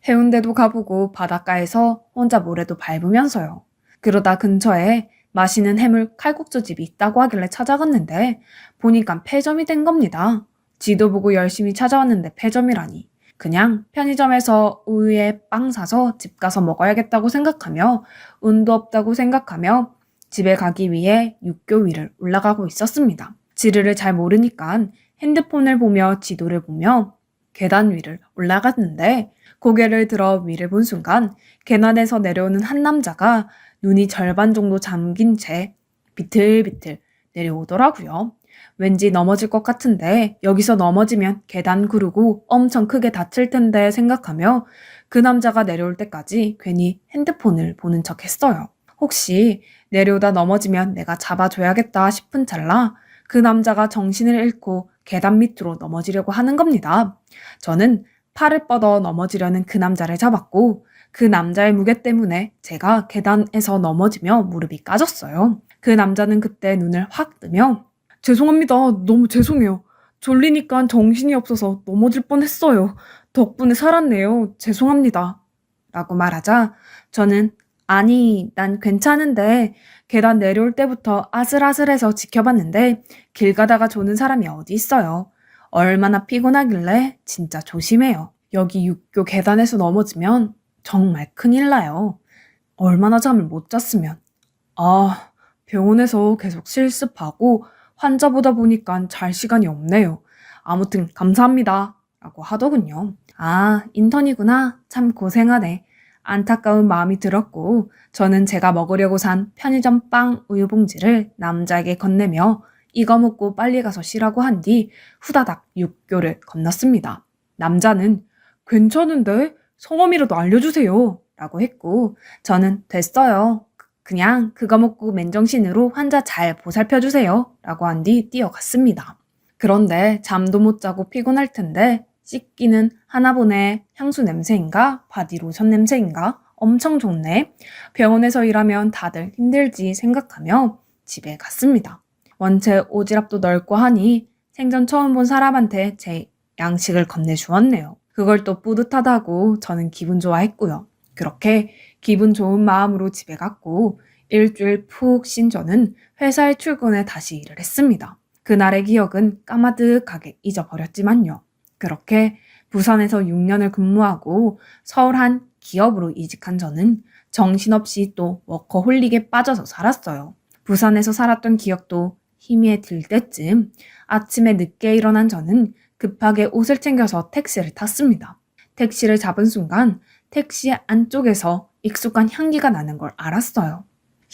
해운대도 가보고 바닷가에서 혼자 모래도 밟으면서요. 그러다 근처에 맛있는 해물 칼국수 집이 있다고 하길래 찾아갔는데 보니까 폐점이 된 겁니다. 지도 보고 열심히 찾아왔는데 폐점이라니. 그냥 편의점에서 우유에 빵 사서 집 가서 먹어야겠다고 생각하며 운도 없다고 생각하며 집에 가기 위해 육교 위를 올라가고 있었습니다. 지리를 잘 모르니까 핸드폰을 보며 지도를 보며 계단 위를 올라갔는데 고개를 들어 위를 본 순간 계단에서 내려오는 한 남자가 눈이 절반 정도 잠긴 채 비틀비틀 내려오더라고요. 왠지 넘어질 것 같은데 여기서 넘어지면 계단 구르고 엄청 크게 다칠 텐데 생각하며 그 남자가 내려올 때까지 괜히 핸드폰을 보는 척 했어요. 혹시 내려오다 넘어지면 내가 잡아줘야겠다 싶은 찰나 그 남자가 정신을 잃고 계단 밑으로 넘어지려고 하는 겁니다. 저는 팔을 뻗어 넘어지려는 그 남자를 잡았고 그 남자의 무게 때문에 제가 계단에서 넘어지며 무릎이 까졌어요. 그 남자는 그때 눈을 확 뜨며 죄송합니다. 너무 죄송해요. 졸리니까 정신이 없어서 넘어질 뻔했어요. 덕분에 살았네요. 죄송합니다. 라고 말하자 저는 아니, 난 괜찮은데 계단 내려올 때부터 아슬아슬해서 지켜봤는데 길 가다가 조는 사람이 어디 있어요. 얼마나 피곤하길래 진짜 조심해요. 여기 육교 계단에서 넘어지면 정말 큰일 나요. 얼마나 잠을 못 잤으면. 아, 병원에서 계속 실습하고 환자 보다 보니까 잘 시간이 없네요. 아무튼 감사합니다. 라고 하더군요. 아, 인턴이구나. 참 고생하네. 안타까운 마음이 들었고 저는 제가 먹으려고 산 편의점 빵 우유 봉지를 남자에게 건네며 이거 먹고 빨리 가서 쉬라고 한 뒤 후다닥 육교를 건넜습니다. 남자는 괜찮은데 성함이라도 알려주세요 라고 했고 저는 됐어요. 그냥 그거 먹고 맨정신으로 환자 잘 보살펴주세요 라고 한 뒤 뛰어갔습니다. 그런데 잠도 못 자고 피곤할 텐데 씻기는 하나 보네. 향수 냄새인가? 바디로션 냄새인가? 엄청 좋네. 병원에서 일하면 다들 힘들지 생각하며 집에 갔습니다. 원체 오지랖도 넓고 하니 생전 처음 본 사람한테 제 양식을 건네주었네요. 그걸 또 뿌듯하다고 저는 기분 좋아했고요. 그렇게 기분 좋은 마음으로 집에 갔고 일주일 푹 쉰 저는 회사에 출근해 다시 일을 했습니다. 그날의 기억은 까마득하게 잊어버렸지만요. 그렇게 부산에서 6년을 근무하고 서울 한 기업으로 이직한 저는 정신없이 또 워커홀릭에 빠져서 살았어요. 부산에서 살았던 기억도 희미해 들 때쯤 아침에 늦게 일어난 저는 급하게 옷을 챙겨서 택시를 탔습니다. 택시를 잡은 순간 택시 안쪽에서 익숙한 향기가 나는 걸 알았어요.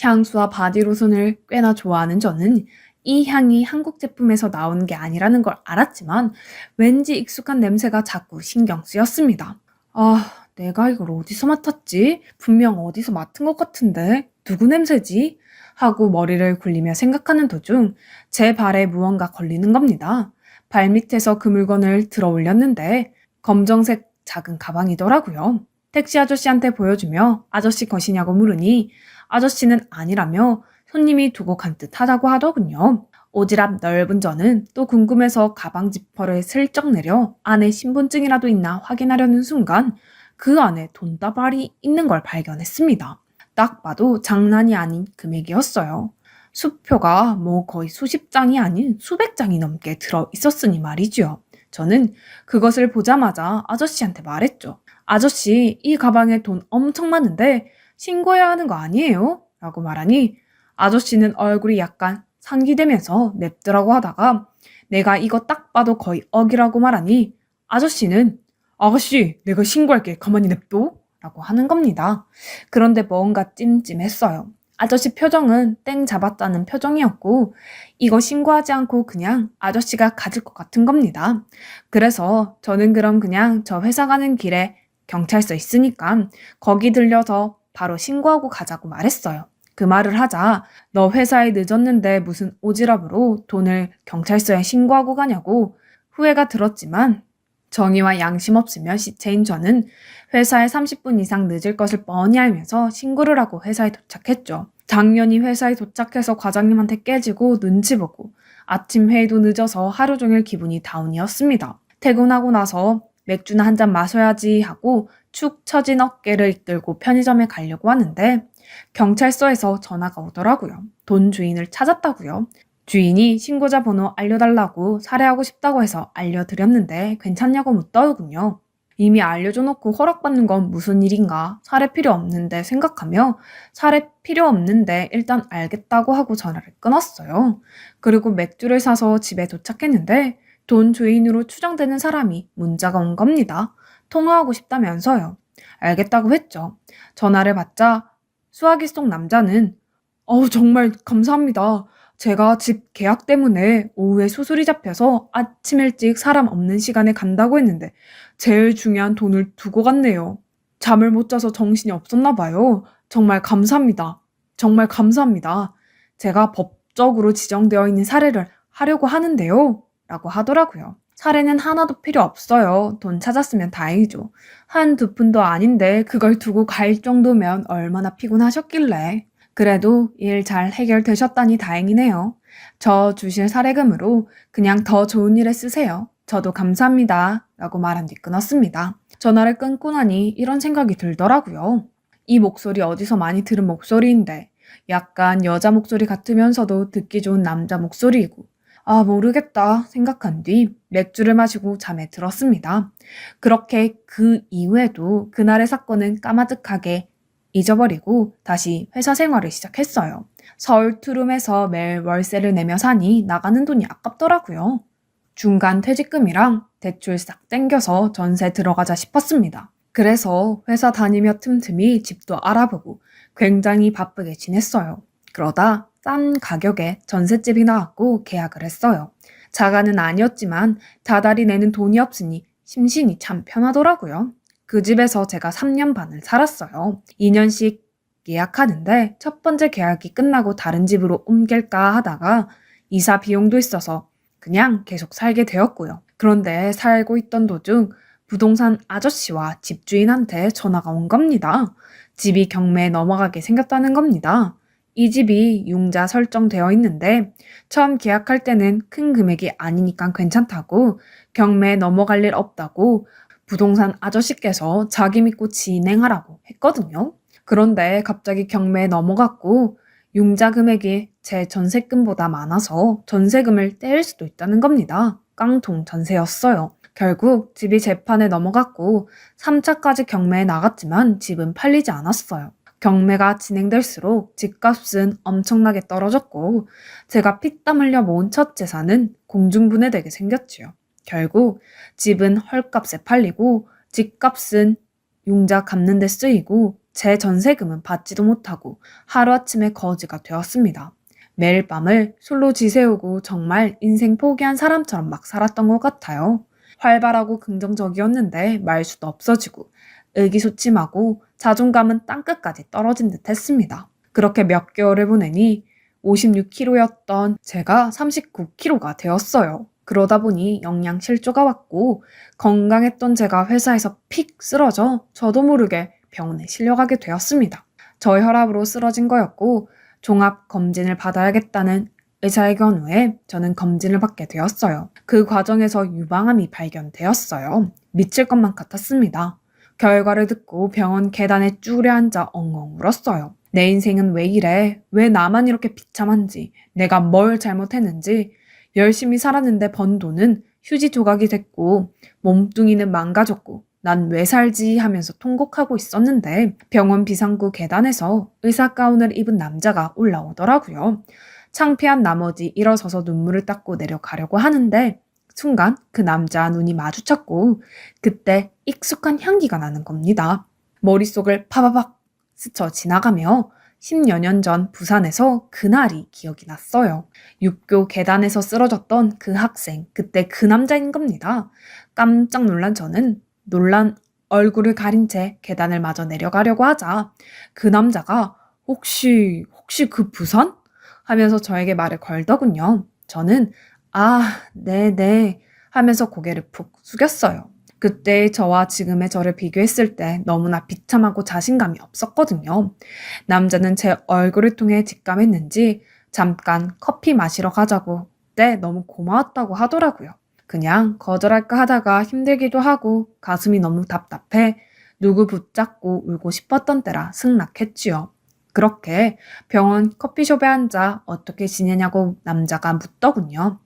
향수와 바디로션을 꽤나 좋아하는 저는 이 향이 한국 제품에서 나오는 게 아니라는 걸 알았지만 왠지 익숙한 냄새가 자꾸 신경 쓰였습니다. 아, 내가 이걸 어디서 맡았지? 분명 어디서 맡은 것 같은데 누구 냄새지? 하고 머리를 굴리며 생각하는 도중 제 발에 무언가 걸리는 겁니다. 발밑에서 그 물건을 들어 올렸는데 검정색 작은 가방이더라고요. 택시 아저씨한테 보여주며 아저씨 것이냐고 물으니 아저씨는 아니라며 손님이 두고 간 듯 하다고 하더군요. 오지랖 넓은 저는 또 궁금해서 가방 지퍼를 슬쩍 내려 안에 신분증이라도 있나 확인하려는 순간 그 안에 돈다발이 있는 걸 발견했습니다. 딱 봐도 장난이 아닌 금액이었어요. 수표가 뭐 거의 수십 장이 아닌 수백 장이 넘게 들어 있었으니 말이죠. 저는 그것을 보자마자 아저씨한테 말했죠. 아저씨, 이 가방에 돈 엄청 많은데 신고해야 하는 거 아니에요? 라고 말하니 아저씨는 얼굴이 약간 상기되면서 냅두라고 하다가 내가 이거 딱 봐도 거의 억이라고 말하니 아저씨는 아가씨, 내가 신고할게. 가만히 냅둬. 라고 하는 겁니다. 그런데 뭔가 찜찜했어요. 아저씨 표정은 땡 잡았다는 표정이었고, 이거 신고하지 않고 그냥 아저씨가 가질 것 같은 겁니다. 그래서 저는 그럼 그냥 저 회사 가는 길에 경찰서 있으니까 거기 들려서 바로 신고하고 가자고 말했어요. 그 말을 하자 너 회사에 늦었는데 무슨 오지랖으로 돈을 경찰서에 신고하고 가냐고 후회가 들었지만 정의와 양심 없으면 시체인 저는 회사에 30분 이상 늦을 것을 뻔히 알면서 신고를 하고 회사에 도착했죠. 당연히 회사에 도착해서 과장님한테 깨지고 눈치 보고 아침 회의도 늦어서 하루 종일 기분이 다운이었습니다. 퇴근하고 나서 맥주나 한 잔 마셔야지 하고 축 처진 어깨를 이끌고 편의점에 가려고 하는데 경찰서에서 전화가 오더라고요. 돈 주인을 찾았다고요. 주인이 신고자 번호 알려달라고 살해하고 싶다고 해서 알려드렸는데 괜찮냐고 묻더군요. 이미 알려줘 놓고 허락받는 건 무슨 일인가? 살해 필요 없는데 생각하며 살해 필요 없는데 일단 알겠다고 하고 전화를 끊었어요. 그리고 맥주를 사서 집에 도착했는데 돈 주인으로 추정되는 사람이 문자가 온 겁니다. 통화하고 싶다면서요. 알겠다고 했죠. 전화를 받자 수화기 속 남자는 정말 감사합니다. 제가 집 계약 때문에 오후에 수술이 잡혀서 아침 일찍 사람 없는 시간에 간다고 했는데 제일 중요한 돈을 두고 갔네요. 잠을 못 자서 정신이 없었나 봐요. 정말 감사합니다. 정말 감사합니다. 제가 법적으로 지정되어 있는 사례를 하려고 하는데요. 라고 하더라고요. 사례는 하나도 필요 없어요. 돈 찾았으면 다행이죠. 한두 푼도 아닌데 그걸 두고 갈 정도면 얼마나 피곤하셨길래. 그래도 일 잘 해결되셨다니 다행이네요. 저 주실 사례금으로 그냥 더 좋은 일에 쓰세요. 저도 감사합니다. 라고 말한 뒤 끊었습니다. 전화를 끊고 나니 이런 생각이 들더라고요. 이 목소리 어디서 많이 들은 목소리인데 약간 여자 목소리 같으면서도 듣기 좋은 남자 목소리이고 모르겠다 생각한 뒤 맥주를 마시고 잠에 들었습니다. 그렇게 그 이후에도 그날의 사건은 까마득하게 잊어버리고 다시 회사 생활을 시작했어요. 서울 투룸에서 매일 월세를 내며 사니 나가는 돈이 아깝더라고요. 중간 퇴직금이랑 대출 싹 땡겨서 전세 들어가자 싶었습니다. 그래서 회사 다니며 틈틈이 집도 알아보고 굉장히 바쁘게 지냈어요. 그러다 싼 가격에 전셋집이 나왔고 계약을 했어요. 자가는 아니었지만 다달이 내는 돈이 없으니 심신이 참 편하더라고요. 그 집에서 제가 3년 반을 살았어요. 2년씩 예약하는데 첫 번째 계약이 끝나고 다른 집으로 옮길까 하다가 이사 비용도 있어서 그냥 계속 살게 되었고요. 그런데 살고 있던 도중 부동산 아저씨와 집주인한테 전화가 온 겁니다. 집이 경매에 넘어가게 생겼다는 겁니다. 이 집이 융자 설정되어 있는데 처음 계약할 때는 큰 금액이 아니니까 괜찮다고 경매에 넘어갈 일 없다고 부동산 아저씨께서 자기 믿고 진행하라고 했거든요. 그런데 갑자기 경매에 넘어갔고 융자 금액이 제 전세금보다 많아서 전세금을 떼일 수도 있다는 겁니다. 깡통 전세였어요. 결국 집이 재판에 넘어갔고 3차까지 경매에 나갔지만 집은 팔리지 않았어요. 경매가 진행될수록 집값은 엄청나게 떨어졌고 제가 피땀 흘려 모은 첫 재산은 공중분해되게 생겼지요. 결국 집은 헐값에 팔리고 집값은 융자 갚는 데 쓰이고 제 전세금은 받지도 못하고 하루아침에 거지가 되었습니다. 매일 밤을 술로 지새우고 정말 인생 포기한 사람처럼 막 살았던 것 같아요. 활발하고 긍정적이었는데 말수도 없어지고 의기소침하고 자존감은 땅끝까지 떨어진 듯 했습니다. 그렇게 몇 개월을 보내니 56kg였던 제가 39kg가 되었어요. 그러다 보니 영양실조가 왔고 건강했던 제가 회사에서 픽 쓰러져 저도 모르게 병원에 실려가게 되었습니다. 저의 혈압으로 쓰러진 거였고 종합 검진을 받아야겠다는 의사의 견우에 저는 검진을 받게 되었어요. 그 과정에서 유방암이 발견되었어요. 미칠 것만 같았습니다. 결과를 듣고 병원 계단에 쭈그려 앉아 엉엉 울었어요. 내 인생은 왜 이래? 왜 나만 이렇게 비참한지? 내가 뭘 잘못했는지? 열심히 살았는데 번 돈은 휴지 조각이 됐고 몸뚱이는 망가졌고 난 왜 살지 하면서 통곡하고 있었는데 병원 비상구 계단에서 의사 가운을 입은 남자가 올라오더라고요. 창피한 나머지 일어서서 눈물을 닦고 내려가려고 하는데 순간 그 남자 눈이 마주쳤고 그때 익숙한 향기가 나는 겁니다. 머릿속을 파바박 스쳐 지나가며 10여 년 전 부산에서 그날이 기억이 났어요. 육교 계단에서 쓰러졌던 그 학생, 그때 그 남자인 겁니다. 깜짝 놀란 저는 놀란 얼굴을 가린 채 계단을 마저 내려가려고 하자 그 남자가 혹시 그 부산? 하면서 저에게 말을 걸더군요. 저는 네네 하면서 고개를 푹 숙였어요. 그때 저와 지금의 저를 비교했을 때 너무나 비참하고 자신감이 없었거든요. 남자는 제 얼굴을 통해 직감했는지 잠깐 커피 마시러 가자고 그때 너무 고마웠다고 하더라고요. 그냥 거절할까 하다가 힘들기도 하고 가슴이 너무 답답해 누구 붙잡고 울고 싶었던 때라 승낙했지요. 그렇게 병원 커피숍에 앉아 어떻게 지내냐고 남자가 묻더군요.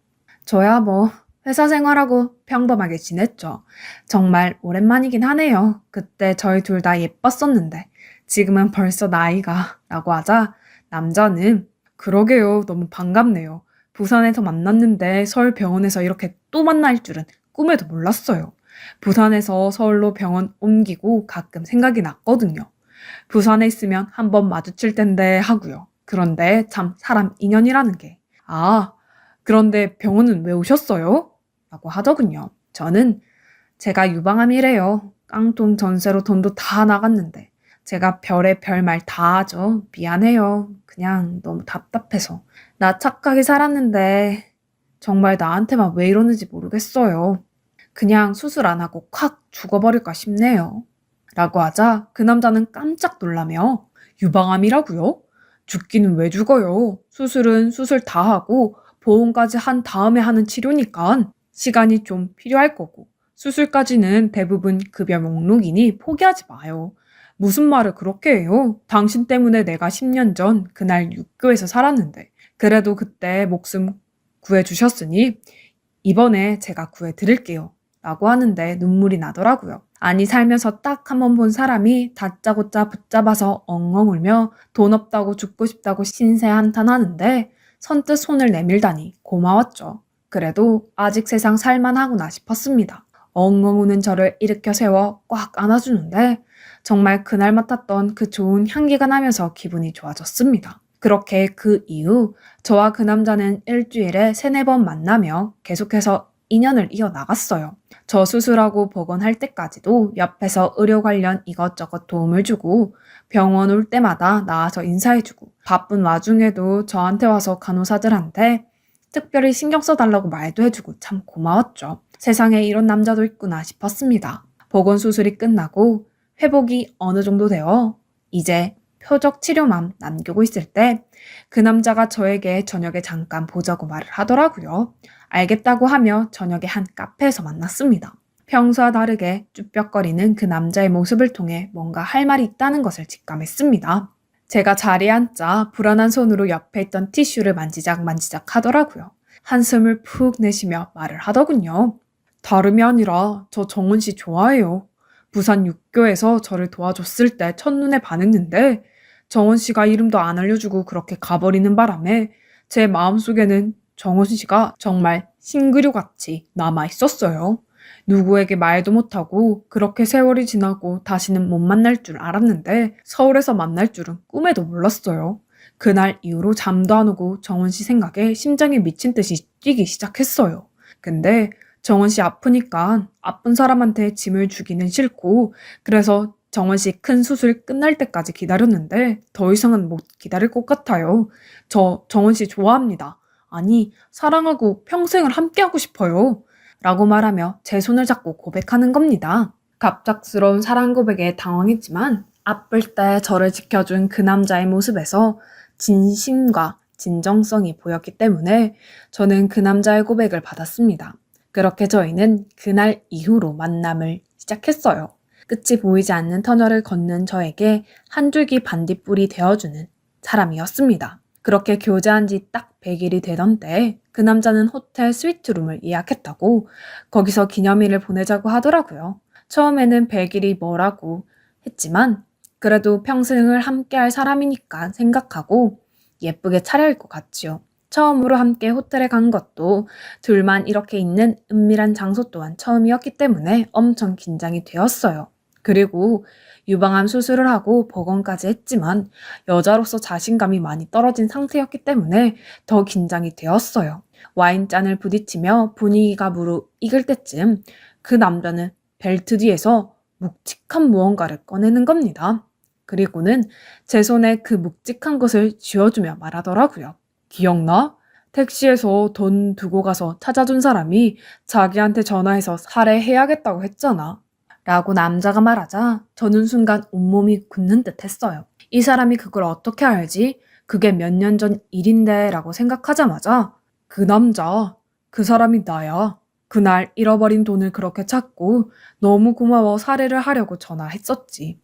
저야 뭐 회사 생활하고 평범하게 지냈죠. 정말 오랜만이긴 하네요. 그때 저희 둘 다 예뻤었는데 지금은 벌써 나이가 라고 하자 남자는 그러게요. 너무 반갑네요. 부산에서 만났는데 서울 병원에서 이렇게 또 만날 줄은 꿈에도 몰랐어요. 부산에서 서울로 병원 옮기고 가끔 생각이 났거든요. 부산에 있으면 한번 마주칠 텐데 하고요. 그런데 참 사람 인연이라는 게. 그런데 병원은 왜 오셨어요? 라고 하더군요. 저는 제가 유방암이래요. 깡통 전세로 돈도 다 나갔는데 제가 별의 별 말 다 하죠. 미안해요. 그냥 너무 답답해서. 나 착하게 살았는데 정말 나한테만 왜 이러는지 모르겠어요. 그냥 수술 안 하고 콱 죽어버릴까 싶네요. 라고 하자 그 남자는 깜짝 놀라며 유방암이라고요? 죽기는 왜 죽어요? 수술은 수술 다 하고 보험까지 한 다음에 하는 치료니까 시간이 좀 필요할 거고 수술까지는 대부분 급여 목록이니 포기하지 마요. 무슨 말을 그렇게 해요? 당신 때문에 내가 10년 전 그날 육교에서 살았는데 그래도 그때 목숨 구해주셨으니 이번에 제가 구해드릴게요. 라고 하는데 눈물이 나더라고요. 아니 살면서 딱 한 번 본 사람이 다짜고짜 붙잡아서 엉엉 울며 돈 없다고 죽고 싶다고 신세 한탄하는데 선뜻 손을 내밀다니 고마웠죠. 그래도 아직 세상 살만하구나 싶었습니다. 엉엉 우는 저를 일으켜 세워 꽉 안아주는데 정말 그날 맡았던 그 좋은 향기가 나면서 기분이 좋아졌습니다. 그렇게 그 이후 저와 그 남자는 일주일에 3-4번 만나며 계속해서 인연을 이어나갔어요. 저 수술하고 복원할 때까지도 옆에서 의료 관련 이것저것 도움을 주고 병원 올 때마다 나와서 인사해주고 바쁜 와중에도 저한테 와서 간호사들한테 특별히 신경 써달라고 말도 해주고 참 고마웠죠. 세상에 이런 남자도 있구나 싶었습니다. 복원 수술이 끝나고 회복이 어느 정도 되어 이제 표적 치료만 남기고 있을 때 그 남자가 저에게 저녁에 잠깐 보자고 말을 하더라고요. 알겠다고 하며 저녁에 한 카페에서 만났습니다. 평소와 다르게 쭈뼛거리는 그 남자의 모습을 통해 뭔가 할 말이 있다는 것을 직감했습니다. 제가 자리에 앉자 불안한 손으로 옆에 있던 티슈를 만지작 하더라고요. 한숨을 푹 내쉬며 말을 하더군요. 다름이 아니라 저 정은 씨 좋아해요. 부산 육교에서 저를 도와줬을 때 첫눈에 반했는데 정원 씨가 이름도 안 알려주고 그렇게 가버리는 바람에 제 마음속에는 정원 씨가 정말 신그류같이 남아있었어요. 누구에게 말도 못하고 그렇게 세월이 지나고 다시는 못 만날 줄 알았는데 서울에서 만날 줄은 꿈에도 몰랐어요. 그날 이후로 잠도 안 오고 정원 씨 생각에 심장이 미친 듯이 뛰기 시작했어요. 근데 정원 씨 아프니까 아픈 사람한테 짐을 주기는 싫고 그래서 정원 씨 큰 수술 끝날 때까지 기다렸는데 더 이상은 못 기다릴 것 같아요. 저 정원 씨 좋아합니다. 아니 사랑하고 평생을 함께하고 싶어요. 라고 말하며 제 손을 잡고 고백하는 겁니다. 갑작스러운 사랑 고백에 당황했지만 아플 때 저를 지켜준 그 남자의 모습에서 진심과 진정성이 보였기 때문에 저는 그 남자의 고백을 받았습니다. 그렇게 저희는 그날 이후로 만남을 시작했어요. 끝이 보이지 않는 터널을 걷는 저에게 한 줄기 반딧불이 되어주는 사람이었습니다. 그렇게 교제한 지 딱 100일이 되던 때 그 남자는 호텔 스위트룸을 예약했다고 거기서 기념일을 보내자고 하더라고요. 처음에는 100일이 뭐라고 했지만 그래도 평생을 함께할 사람이니까 생각하고 예쁘게 차려입고 갔지요. 처음으로 함께 호텔에 간 것도 둘만 이렇게 있는 은밀한 장소 또한 처음이었기 때문에 엄청 긴장이 되었어요. 그리고 유방암 수술을 하고 복원까지 했지만 여자로서 자신감이 많이 떨어진 상태였기 때문에 더 긴장이 되었어요. 와인잔을 부딪히며 분위기가 무르익을 때쯤 그 남자는 벨트 뒤에서 묵직한 무언가를 꺼내는 겁니다. 그리고는 제 손에 그 묵직한 것을 쥐어주며 말하더라고요. 기억나? 택시에서 돈 두고 가서 찾아준 사람이 자기한테 전화해서 살해해야겠다고 했잖아. 라고 남자가 말하자 저는 순간 온몸이 굳는 듯 했어요. 이 사람이 그걸 어떻게 알지? 그게 몇 년 전 일인데 라고 생각하자마자 그 남자, 그 사람이 나야. 그날 잃어버린 돈을 그렇게 찾고 너무 고마워 살해를 하려고 전화했었지.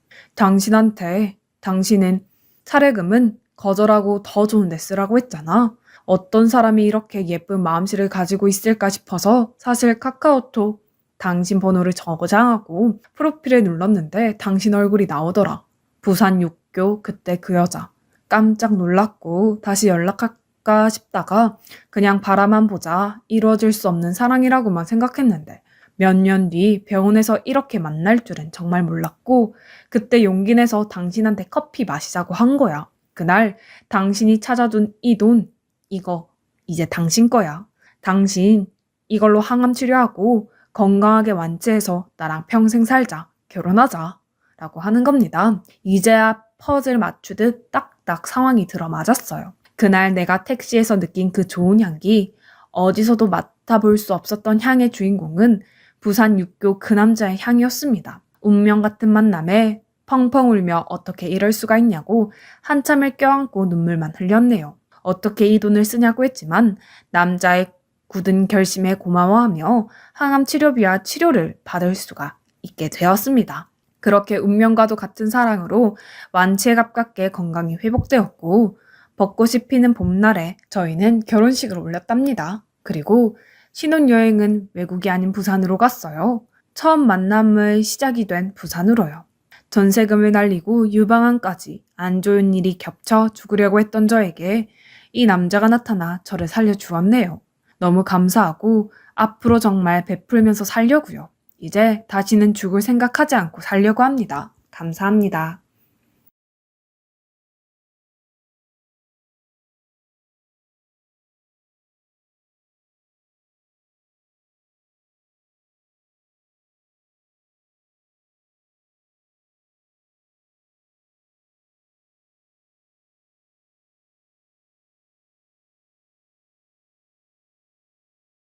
당신은 살해금은 거절하고 더 좋은 데 쓰라고 했잖아. 어떤 사람이 이렇게 예쁜 마음씨를 가지고 있을까 싶어서 사실 카카오톡 당신 번호를 저장하고 프로필에 눌렀는데 당신 얼굴이 나오더라. 부산 육교 그때 그 여자. 깜짝 놀랐고 다시 연락할까 싶다가 그냥 바라만 보자 이루어질 수 없는 사랑이라고만 생각했는데 몇 년 뒤 병원에서 이렇게 만날 줄은 정말 몰랐고 그때 용기 내서 당신한테 커피 마시자고 한 거야. 그날 당신이 찾아둔 이 돈, 이거 이제 당신 거야. 당신 이걸로 항암 치료하고 건강하게 완치해서 나랑 평생 살자, 결혼하자 라고 하는 겁니다. 이제야 퍼즐 맞추듯 딱딱 상황이 들어맞았어요. 그날 내가 택시에서 느낀 그 좋은 향기, 어디서도 맡아볼 수 없었던 향의 주인공은 부산 육교 그 남자의 향이었습니다. 운명 같은 만남에 펑펑 울며 어떻게 이럴 수가 있냐고 한참을 껴안고 눈물만 흘렸네요. 어떻게 이 돈을 쓰냐고 했지만 남자의 굳은 결심에 고마워하며 항암 치료비와 치료를 받을 수가 있게 되었습니다. 그렇게 운명과도 같은 사랑으로 완치에 가깝게 건강이 회복되었고 벚꽃이 피는 봄날에 저희는 결혼식을 올렸답니다. 그리고 신혼여행은 외국이 아닌 부산으로 갔어요. 처음 만남의 시작이 된 부산으로요. 전세금을 날리고 유방암까지 안 좋은 일이 겹쳐 죽으려고 했던 저에게 이 남자가 나타나 저를 살려주었네요. 너무 감사하고 앞으로 정말 베풀면서 살려고요. 이제 다시는 죽을 생각하지 않고 살려고 합니다. 감사합니다.